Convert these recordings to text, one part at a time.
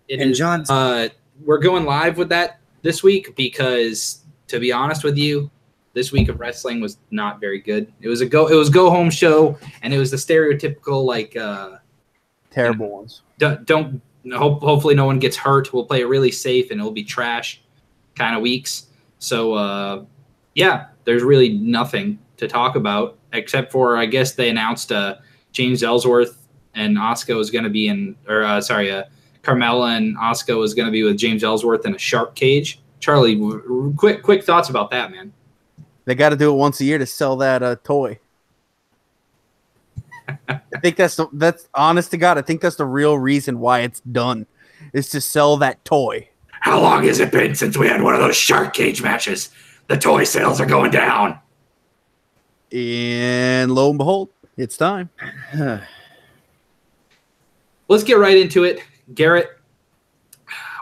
It and is. John's. We're going live with that this week because, to be honest with you, this week of wrestling was not very good. It was go home show, and it was the stereotypical terrible ones. Hopefully no one gets hurt. We'll play it really safe, and it'll be trash kind of weeks. So there's really nothing to talk about except for, I guess they announced James Ellsworth and Asuka was going to be Carmella and Asuka was going to be with James Ellsworth in a shark cage. Charlie, quick thoughts about that, man. They got to do it once a year to sell that toy. I think that's honest to God. I think that's the real reason why it's done, is to sell that toy. How long has it been since we had one of those shark cage matches? The toy sales are going down. And lo and behold, it's time. Let's get right into it. Garrett,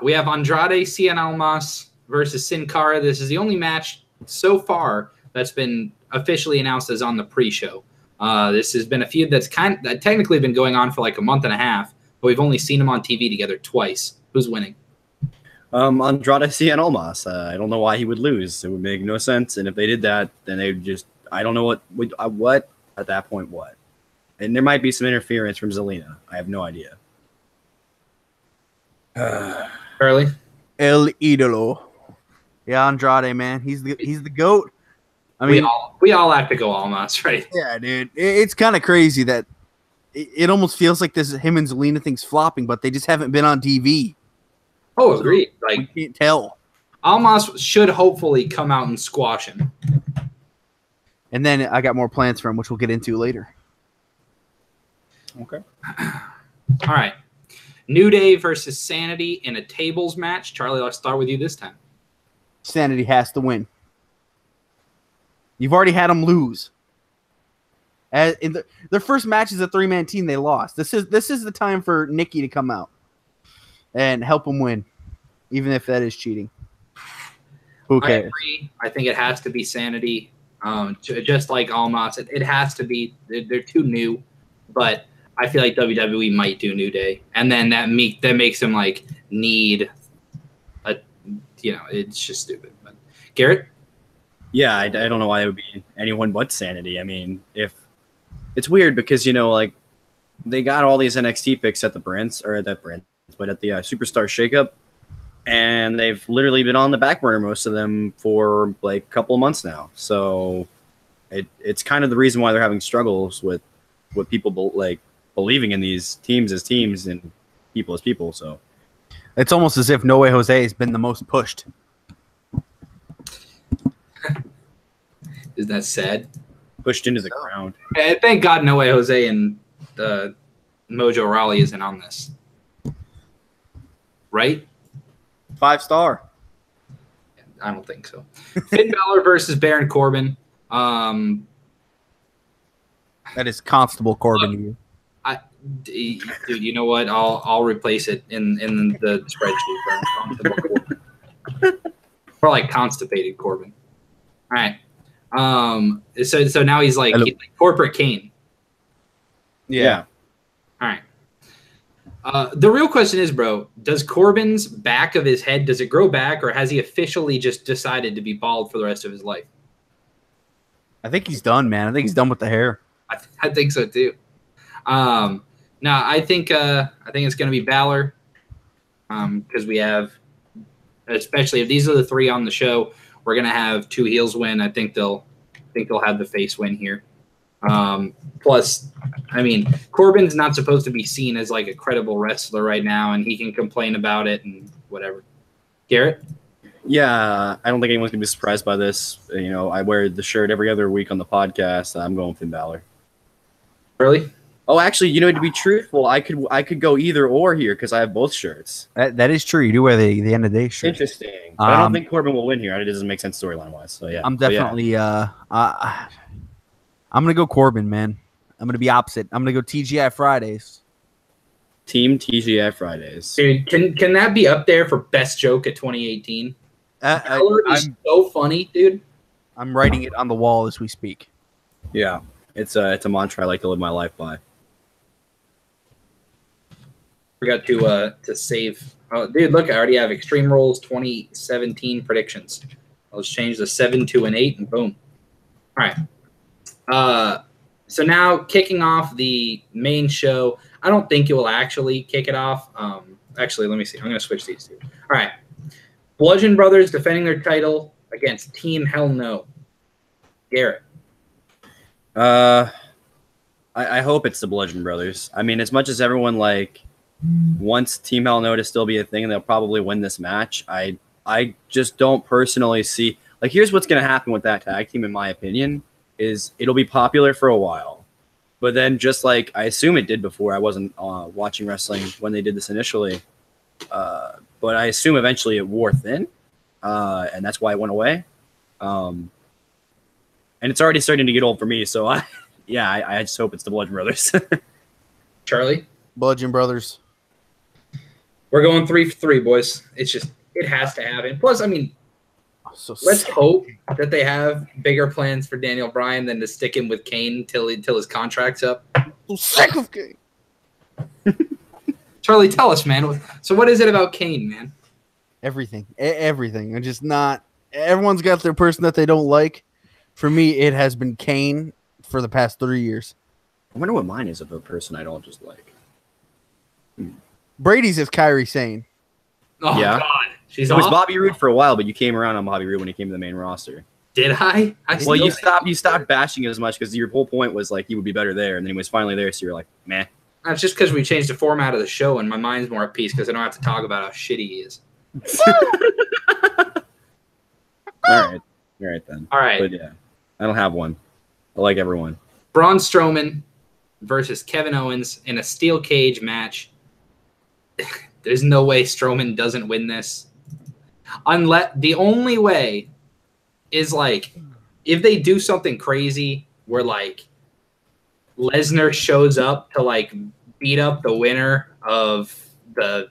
we have Andrade Cien Almas versus Sin Cara. This is the only match so far that's been officially announced as on the pre-show. This has been a feud that's technically been going on for like a month and a half, but we've only seen them on TV together twice. Who's winning? Andrade Cien Almas. I don't know why he would lose. It would make no sense. And if they did that, then they would just, I don't know what at that point, what? And there might be some interference from Zelina. I have no idea. Charlie? El Idolo. Yeah, Andrade, man. He's the GOAT. I mean, we all have to go Almas, right? Yeah, dude. It's kind of crazy that it almost feels like this him and Zelina thing's flopping, but they just haven't been on TV. Oh, agreed. So we can't tell. Almas should hopefully come out and squash him. And then I got more plans for him, which we'll get into later. Okay. All right. New Day versus Sanity in a tables match. Charlie, let's start with you this time. Sanity has to win. You've already had them lose. In their first match is a 3-man team. They lost. This is the time for Nikki to come out and help them win, even if that is cheating. Who cares? I agree. I think it has to be Sanity. Just like Almas, it has to be. They're too new, but I feel like WWE might do New Day, and then that makes them like need a, it's just stupid. But Garrett, yeah, I don't know why it would be anyone but Sanity. I mean, if it's weird because they got all these NXT picks at the but at the Superstar Shakeup, and they've literally been on the back burner, most of them, for like a couple of months now. So it's kind of the reason why they're having struggles with people believing in these teams as teams and people as people. So it's almost as if No Way Jose has been the most pushed. Is that sad? Pushed into the ground. Thank God No Way Jose and Mojo Rawley isn't on this. Right? 5-star. I don't think so. Finn Balor versus Baron Corbin. That is Constable Corbin. Dude, you know what? I'll replace it in the spreadsheet for Constable Corbin. Or like Constipated Corbin. All right. So now he's like Corporate Kane. Yeah. All right. The real question is, bro, does Corbin's back of his head, does it grow back, or has he officially just decided to be bald for the rest of his life? I think he's done, man. I think he's done with the hair. I think so too. No, I think it's going to be Balor, because we have, especially if these are the three on the show, we're going to have 2 heels win. I think they'll have the face win here. Plus, I mean, Corbin's not supposed to be seen as like a credible wrestler right now, and he can complain about it and whatever. Garrett? Yeah, I don't think anyone's going to be surprised by this. I wear the shirt every other week on the podcast. I'm going Finn Balor. Really? Oh, actually, to be truthful, I could go either or here because I have both shirts. That is true. You do wear the end of the day shirt. Interesting. But I don't think Corbin will win here. It doesn't make sense storyline wise. So yeah, I'm definitely. I'm gonna go Corbin, man. I'm gonna be opposite. I'm gonna go TGI Fridays. Team TGI Fridays. Dude, can that be up there for best joke of 2018? Balor is so funny, dude. I'm writing it on the wall as we speak. Yeah, it's a mantra I like to live my life by. Forgot to save. Oh, dude, look, I already have Extreme Rules 2017 predictions. Let's change the 7 to an 8, and boom. All right. So now kicking off the main show. I don't think it will actually kick it off. Actually, let me see. I'm going to switch these two. All right. Bludgeon Brothers defending their title against Team Hell No. Garrett. I hope it's the Bludgeon Brothers. I mean, as much as everyone wants Team Hell No to still be a thing and they'll probably win this match, I just don't personally see here's what's gonna happen with that tag team, in my opinion, is it'll be popular for a while. But then just like I assume it did before, I wasn't watching wrestling when they did this initially. But I assume eventually it wore thin. And that's why it went away. And it's already starting to get old for me, so I just hope it's the Bludgeon Brothers. Charlie? Bludgeon Brothers. We're going 3 for 3, boys. It has to happen. Plus, I mean, let's hope that they have bigger plans for Daniel Bryan than to stick him with Kane till his contract's up. I'm sick of Kane. Charlie, tell us, man. So what is it about Kane, man? Everything. Everything. And just not – everyone's got their person that they don't like. For me, it has been Kane for the past 3 years. I wonder what mine is of a person I don't just like. Brady's is Kyrie Sane. Oh, yeah. God. It was Bobby Roode for a while, but you came around on Bobby Roode when he came to the main roster. Did I? Well, you stopped bashing it as much because your whole point was he would be better there, and then he was finally there, so you're like, meh. That's just because we changed the format of the show, and my mind's more at peace because I don't have to talk about how shitty he is. All right then. All right. But yeah, I don't have one. I like everyone. Braun Strowman versus Kevin Owens in a steel cage match. There's no way Strowman doesn't win this. Unless the only way is if they do something crazy where Lesnar shows up to beat up the winner of the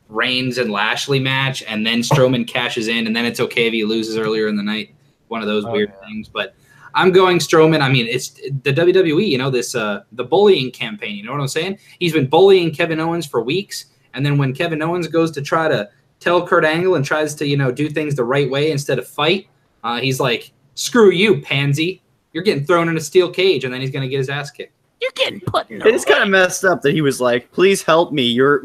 Reigns and Lashley match, and then Strowman cashes in, and then it's okay if he loses earlier in the night. One of those weird things, but I'm going Strowman. I mean, it's the WWE, this the bullying campaign. You know what I'm saying? He's been bullying Kevin Owens for weeks, and then when Kevin Owens goes to try to tell Kurt Angle and tries to do things the right way instead of fight, he's like, "Screw you, pansy! You're getting thrown in a steel cage," and then he's gonna get his ass kicked. You're getting put in. It's kind of messed up that he was like, "Please help me! Your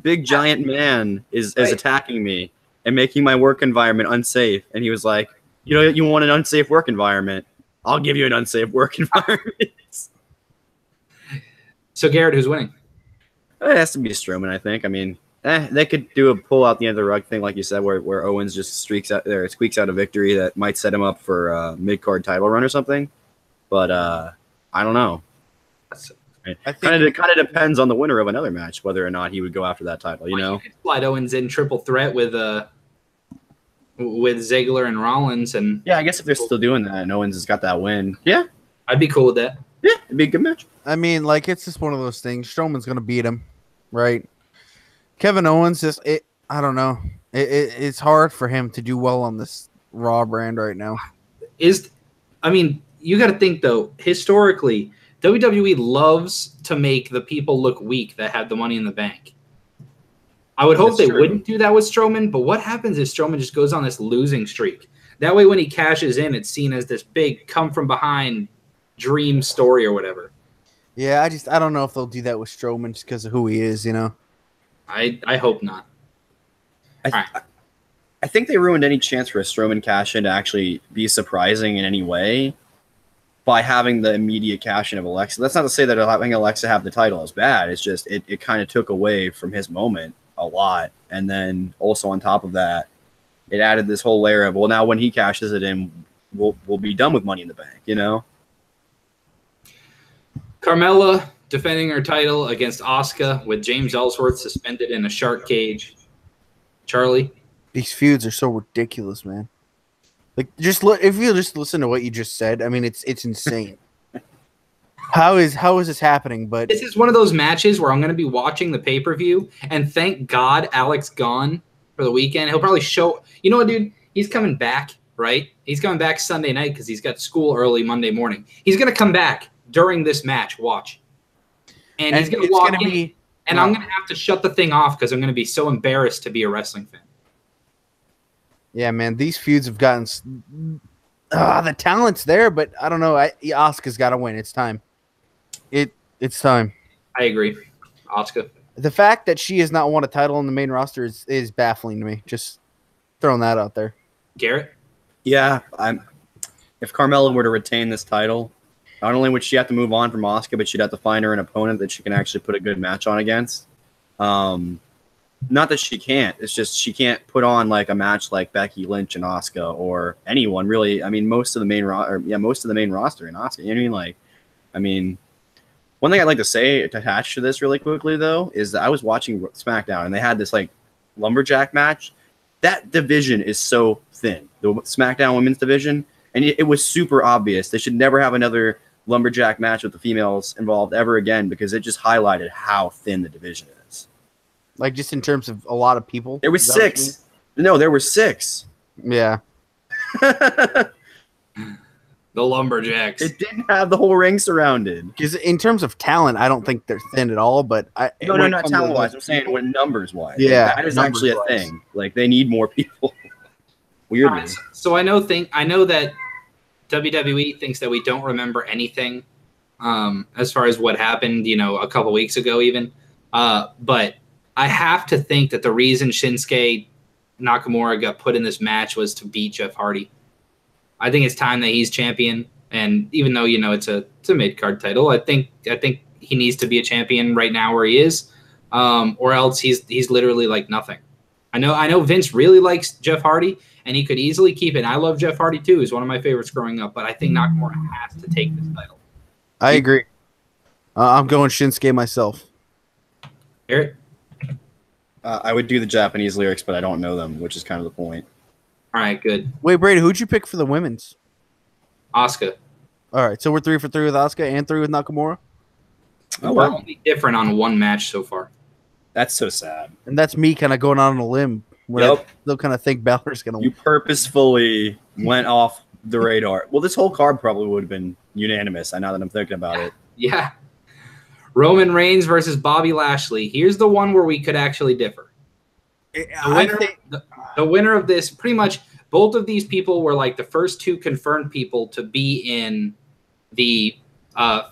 big giant man is attacking me and making my work environment unsafe." And he was like, "You want an unsafe work environment? I'll give you an unsafe work environment." So Garrett, who's winning? It has to be Strowman, I think. I mean, they could do a pull out the end of the rug thing, like you said, where Owens just squeaks out a victory that might set him up for a mid-card title run or something. But I don't know. I think it kind of depends on the winner of another match whether or not he would go after that title. You could slide Owens in triple threat with Ziggler and Rollins, and I guess if they're still doing that and Owens has got that win, I'd be cool with that. Yeah, it'd be a good match. I mean, it's just one of those things. Strowman's gonna beat him, right? Kevin Owens I don't know. It's hard for him to do well on this Raw brand right now. You got to think though. Historically, WWE loves to make the people look weak that have the money in the bank. I would hope wouldn't do that with Strowman, but what happens if Strowman just goes on this losing streak? That way when he cashes in, it's seen as this big come-from-behind dream story or whatever. Yeah, I don't know if they'll do that with Strowman just because of who he is, I hope not. I think they ruined any chance for a Strowman cash-in to actually be surprising in any way by having the immediate cash-in of Alexa. That's not to say that having Alexa have the title is bad. It's just it kind of took away from his moment a lot. And then also on top of that, it added this whole layer of, well, now when he cashes it in, we'll be done with Money in the Bank, Carmella defending her title against Asuka with James Ellsworth suspended in a shark cage. Charlie? These feuds are so ridiculous, man. If you just listen to what you just said, I mean, it's insane. How is this happening? But this is one of those matches where I'm going to be watching the pay-per-view, and thank God Alex gone for the weekend. He'll probably show. You know what, dude? He's coming back, right? He's coming back Sunday night because he's got school early Monday morning. He's going to come back during this match. Watch, and he's going to walk in. And I'm going to have to shut the thing off because I'm going to be so embarrassed to be a wrestling fan. Yeah, man, these feuds have gotten the talent's there, but I don't know. Asuka's got to win. It's time. It's time. I agree, Asuka. The fact that she has not won a title in the main roster is baffling to me. Just throwing that out there. Garrett? Yeah, if Carmella were to retain this title, not only would she have to move on from Asuka, but she'd have to find her an opponent that she can actually put a good match on against. Not that she can't. It's just she can't put on like a match like Becky Lynch and Asuka or anyone really. I mean, most of the main roster and Asuka. You know what I mean? One thing I'd like to say attached to this really quickly though is that I was watching SmackDown and they had this like lumberjack match. That division is so thin, the SmackDown women's division, and it was super obvious. They should never have another lumberjack match with the females involved ever again because it just highlighted how thin the division is. Like just in terms of a lot of people. There was 6. No, there were 6. Yeah. The Lumberjacks. It didn't have the whole ring surrounded. Because in terms of talent, I don't think they're thin at all. But no, not talent-wise. I'm saying when numbers-wise. Yeah, that is actually a thing. Like they need more people. Weirdly. Right, so I know that WWE thinks that we don't remember anything as far as what happened, a couple weeks ago even. But I have to think that the reason Shinsuke Nakamura got put in this match was to beat Jeff Hardy. I think it's time that he's champion, and even though it's a mid-card title, I think he needs to be a champion right now where he is, or else he's literally like nothing. I know Vince really likes Jeff Hardy, and he could easily keep it. And I love Jeff Hardy too; he's one of my favorites growing up. But I think Nakamura has to take this title. I agree. I'm going Shinsuke myself. Eric? I would do the Japanese lyrics, but I don't know them, which is kind of the point. All right, good. Wait, Brady, who'd you pick for the women's? Asuka. All right, so we're 3 for 3 with Asuka and 3 with Nakamura? Oh, We're wow. only different on one match so far. That's so sad. And that's me kind of going out on a limb. I still kind of think Balor's going to You win. purposefully went off the radar. Well, this whole card probably would have been unanimous. Now that I'm thinking about it. Yeah. Roman Reigns versus Bobby Lashley. Here's the one where we could actually differ. The winner of this, pretty much both of these people were like the first 2 confirmed people to be in the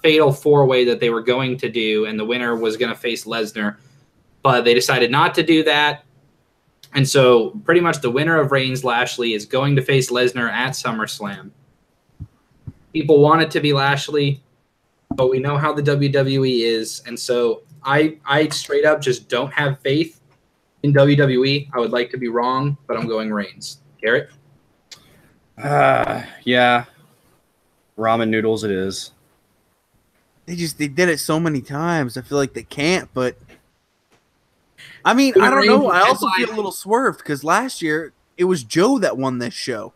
fatal 4-way that they were going to do, and the winner was going to face Lesnar, but they decided not to do that. And so pretty much the winner of Reigns Lashley is going to face Lesnar at SummerSlam. People want it to be Lashley, but we know how the WWE is, and so I straight up just don't have faith in WWE. I would like to be wrong, but I'm going Reigns. Garrett? Yeah. Ramen noodles it is. They did it so many times. I feel like they can't, but I mean, I don't know. I also feel a little swerved because last year it was Joe that won this show.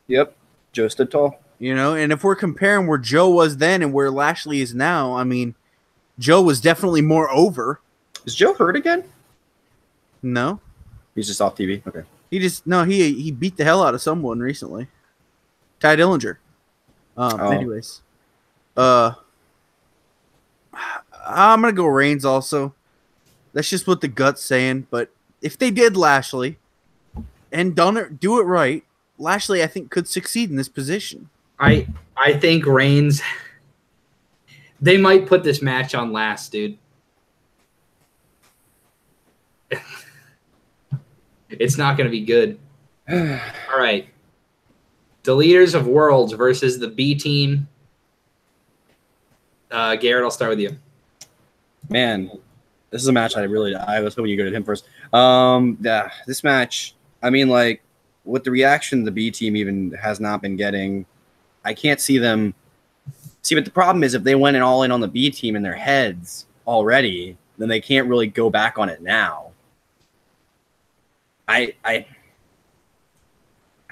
Yep. Joe stood tall. And if we're comparing where Joe was then and where Lashley is now, I mean, Joe was definitely more over. Is Joe hurt again? No. He's just off TV. Okay. He beat the hell out of someone recently. Ty Dillinger. Anyways. I'm gonna go Reigns also. That's just what the gut's saying. But if they did Lashley and do it right, Lashley I think could succeed in this position. I think Reigns. They might put this match on last, dude. It's not going to be good. All right. The Leaders of Worlds versus the B team. Garrett, I'll start with you. Man, this is a match I was hoping you go to him first. This match, I mean, like, with the reaction the B team even has not been getting, I can't see them. See, but the problem is if they went all in on the B team in their heads already, then they can't really go back on it now. I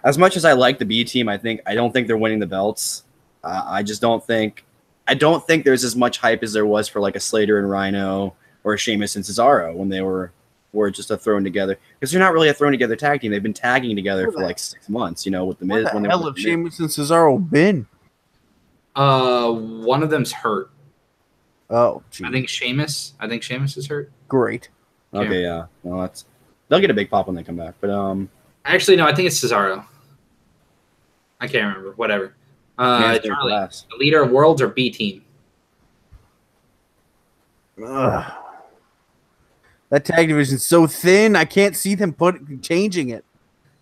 as much as I like the B team, I don't think they're winning the belts. I don't think there's as much hype as there was for like a Slater and Rhino or a Sheamus and Cesaro when they were just a thrown together, because they're not really a thrown together tag team. They've been tagging together for like 6 months, with the Miz. What the hell have Sheamus and Cesaro been? One of them's hurt. Oh, geez. I think Sheamus is hurt. Great. Okay, yeah. Well, they'll get a big pop when they come back. But Actually, no, I think it's Cesaro. I can't remember. Whatever. Charlie, the leader of Worlds or B Team? Ugh. That tag division's so thin. I can't see them changing it.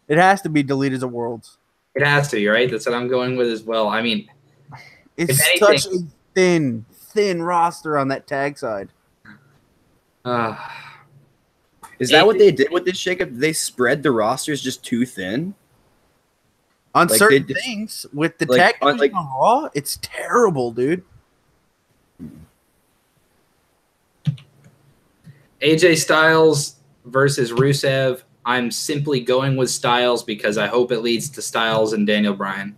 It has to be the Leaders of Worlds. It has to be, right? That's what I'm going with as well. I mean, it's such a thin roster on that tag side. Is that what they did with this shakeup? They spread the rosters just too thin? On certain things, with the tag division on Raw, it's terrible, dude. AJ Styles versus Rusev. I'm simply going with Styles because I hope it leads to Styles and Daniel Bryan.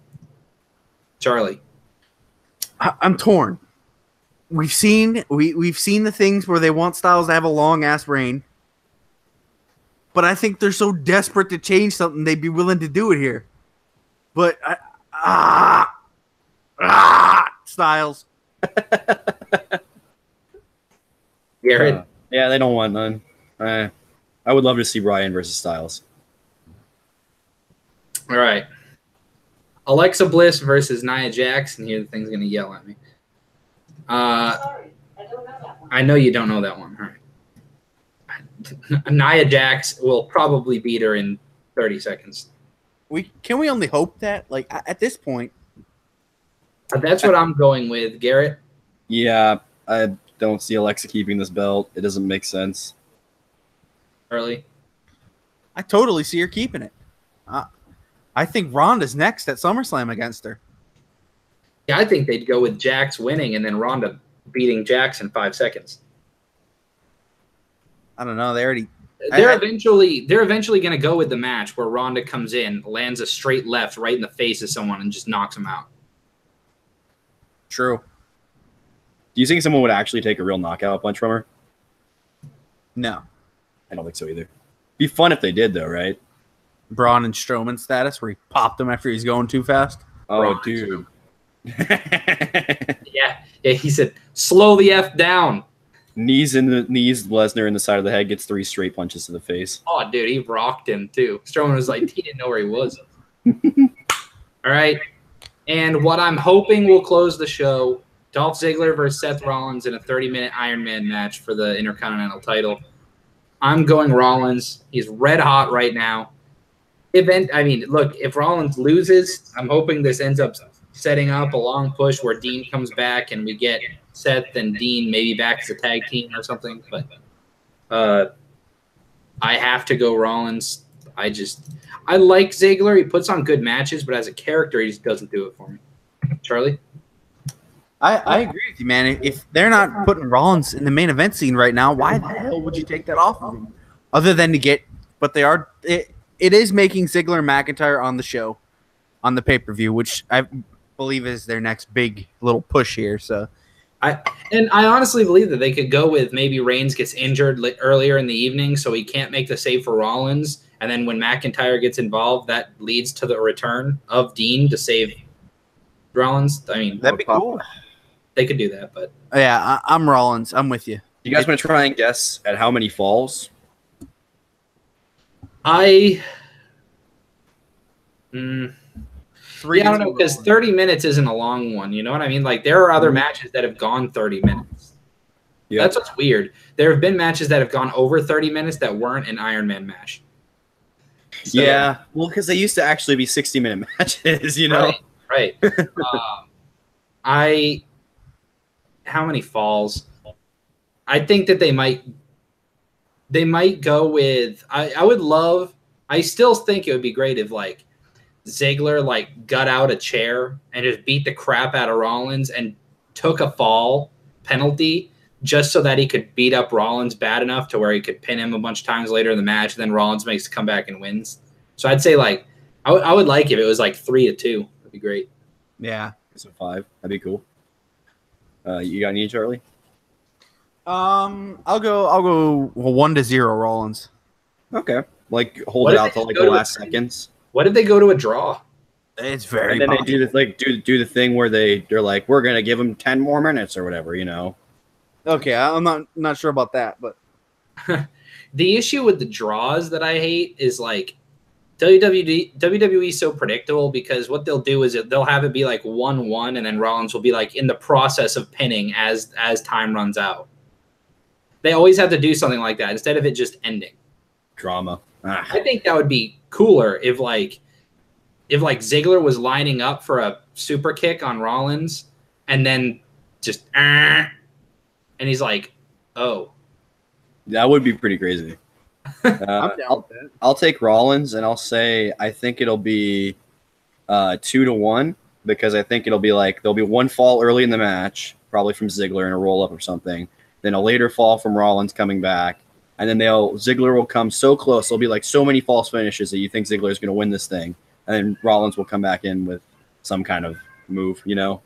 Charlie. I'm torn. We've seen the things where they want Styles to have a long ass reign, but I think they're so desperate to change something they'd be willing to do it here. But Styles. Garrett. Yeah, they don't want none. I would love to see Bryan versus Styles. All right. Alexa Bliss versus Nia Jax, and here the thing's going to yell at me. Sorry, I don't know that one. I know you don't know that one. All right. Nia Jax will probably beat her in 30 seconds. Can we only hope that? Like, at this point. That's what I'm going with, Garrett. Yeah, I don't see Alexa keeping this belt. It doesn't make sense. Early. I totally see her keeping it. I think Ronda's next at SummerSlam against her. Yeah, I think they'd go with Jax winning and then Ronda beating Jax in 5 seconds. I don't know. They're eventually going to go with the match where Ronda comes in, lands a straight left right in the face of someone, and just knocks them out. True. Do you think someone would actually take a real knockout punch from her? No. I don't think so either. Be fun if they did, though, right? Braun and Strowman status, where he popped him after he's going too fast. Oh, Braun. dude. Yeah, he said, slow the F down. Knees Lesnar in the side of the head, gets 3 straight punches to the face. Oh, dude, he rocked him, too. Strowman was like, he didn't know where he was. All right. And what I'm hoping will close the show, Dolph Ziggler versus Seth Rollins in a 30-minute Iron Man match for the Intercontinental title. I'm going Rollins. He's red hot right now. If Rollins loses, I'm hoping this ends up setting up a long push where Dean comes back and we get Seth and Dean maybe back as a tag team or something. But I have to go Rollins. I like Ziggler. He puts on good matches, but as a character, he just doesn't do it for me. Charlie? I agree with you, man. If they're not putting Rollins in the main event scene right now, why the hell would you take that off of him? Other than to get, but they are. It is making Ziggler and McIntyre on the show, on the pay-per-view, which I believe is their next big little push here. So, I honestly believe that they could go with maybe Reigns gets injured earlier in the evening, so he can't make the save for Rollins, and then when McIntyre gets involved, that leads to the return of Dean to save Rollins. I mean, that'd be cool. They could do that, but yeah, I'm Rollins. I'm with you. You guys want to try and guess at how many falls? I don't know, because 30 minutes isn't a long one. You know what I mean? Like, there are other matches that have gone 30 minutes. Yep. That's what's weird. There have been matches that have gone over 30 minutes that weren't an Iron Man match. So, yeah, well, because they used to actually be 60-minute matches, you know? Right. How many falls? I think that they might go with. I still think it would be great if like Ziggler got out a chair and just beat the crap out of Rollins and took a fall penalty just so that he could beat up Rollins bad enough to where he could pin him a bunch of times later in the match. And then Rollins makes a comeback and wins. So I'd say I would like if it was 3-2. That'd be great. Yeah. So 5. That'd be cool. You got any, Charlie? I'll go 1-0 Rollins. Okay. Hold it out till the last seconds. What if they go to a draw? It's very. And then possible. They do the thing where they're like, we're gonna give them 10 more minutes or whatever, you know. Okay, I'm not sure about that, but The issue with the draws that I hate is like WWE is so predictable because what they'll do is they'll have it be like 1-1 and then Rollins will be like in the process of pinning as time runs out. They always have to do something like that instead of it just ending. Drama. Ah. I think that would be cooler if Ziggler was lining up for a super kick on Rollins and then just and he's like, "Oh." That would be pretty crazy. I'm down with that. I'll take Rollins, and I'll say I think it'll be 2-1 because I think it'll be like there'll be one fall early in the match, probably from Ziggler in a roll up or something. Then a later fall from Rollins coming back, and then Ziggler will come so close. There'll be like so many false finishes that you think Ziggler is going to win this thing, and then Rollins will come back in with some kind of move. You know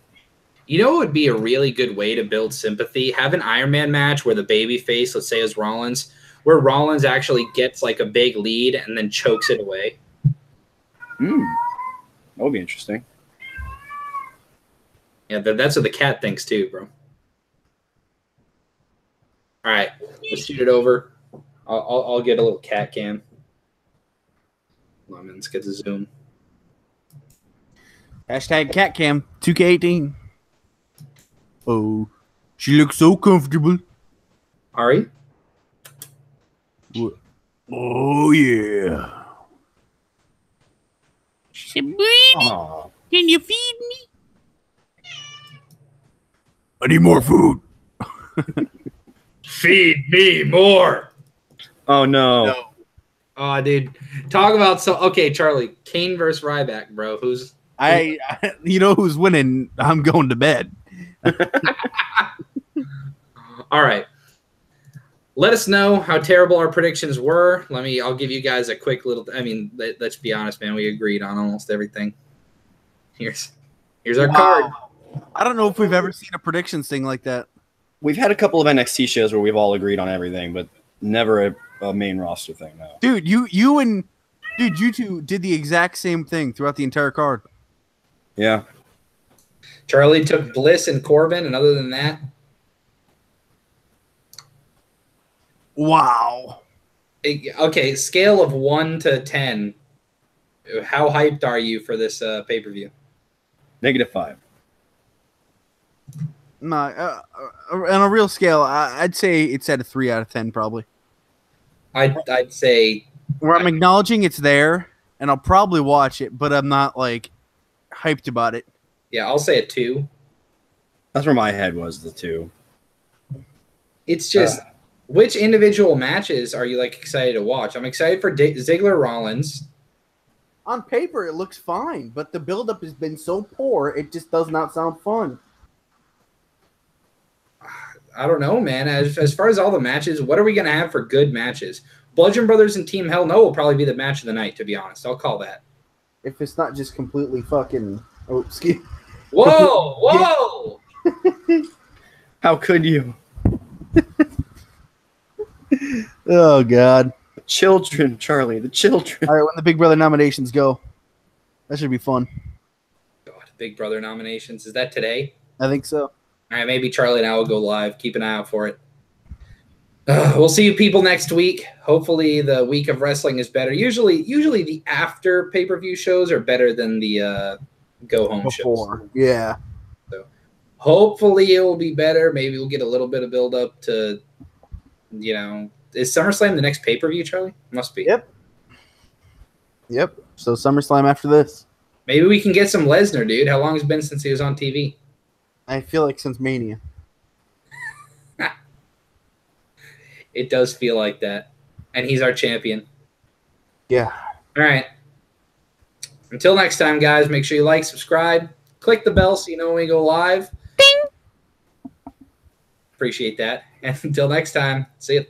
what would be a really good way to build sympathy? Have an Iron Man match where the baby face, let's say, is Rollins, where Rollins actually gets like a big lead and then chokes it away. That would be interesting. Yeah, that's what the cat thinks too, bro. All right, let's shoot it over. I'll get a little cat cam. Let's get the zoom. Hashtag CatCam 2K18. Oh, she looks so comfortable. Ari? What? Oh, yeah. She said, Brady, Aw. can you feed me? I need more food. Feed me more. Oh no. Oh, dude. Talk about okay, Charlie. Kane versus Ryback, bro. Who's You know who's winning? I'm going to bed. all right. Let us know how terrible our predictions were. I'll give you guys a quick little. I mean, let's be honest, man. We agreed on almost everything. Here's our card. I don't know if we've ever seen a predictions thing like that. We've had a couple of NXT shows where we've all agreed on everything, but never a main roster thing. No. Dude, you two did the exact same thing throughout the entire card. Yeah. Charlie took Bliss and Corbin, and other than that, wow. Okay, scale of 1 to 10. How hyped are you for this pay-per-view? -5. No, on a real scale, I'd say it's at a 3 out of 10 probably. I'd say where I'm acknowledging it's there, and I'll probably watch it, but I'm not like hyped about it. Yeah, I'll say a 2. That's where my head was, the 2. It's just which individual matches are you like excited to watch? I'm excited for Ziggler Rollins. On paper, it looks fine, but the buildup has been so poor, it just does not sound fun. I don't know, man. As far as all the matches, what are we going to have for good matches? Bludgeon Brothers and Team Hell No will probably be the match of the night, to be honest. I'll call that. If it's not just completely fucking... Oh, excuse... Whoa! How could you? Oh, God. The children, Charlie, the children. All right, when the Big Brother nominations go. That should be fun. God, Big Brother nominations. Is that today? I think so. All right, maybe Charlie and I will go live. Keep an eye out for it. We'll see you people next week. Hopefully the week of wrestling is better. Usually the after pay-per-view shows are better than the go-home shows. Yeah. So hopefully it will be better. Maybe we'll get a little bit of build-up to, is SummerSlam the next pay-per-view, Charlie? Must be. Yep. So SummerSlam after this. Maybe we can get some Lesnar, dude. How long has it been since he was on TV? I feel like since Mania. It does feel like that. And he's our champion. Yeah. All right. Until next time, guys, make sure you like, subscribe, click the bell so you know when we go live. Ding! Appreciate that. And until next time, see you.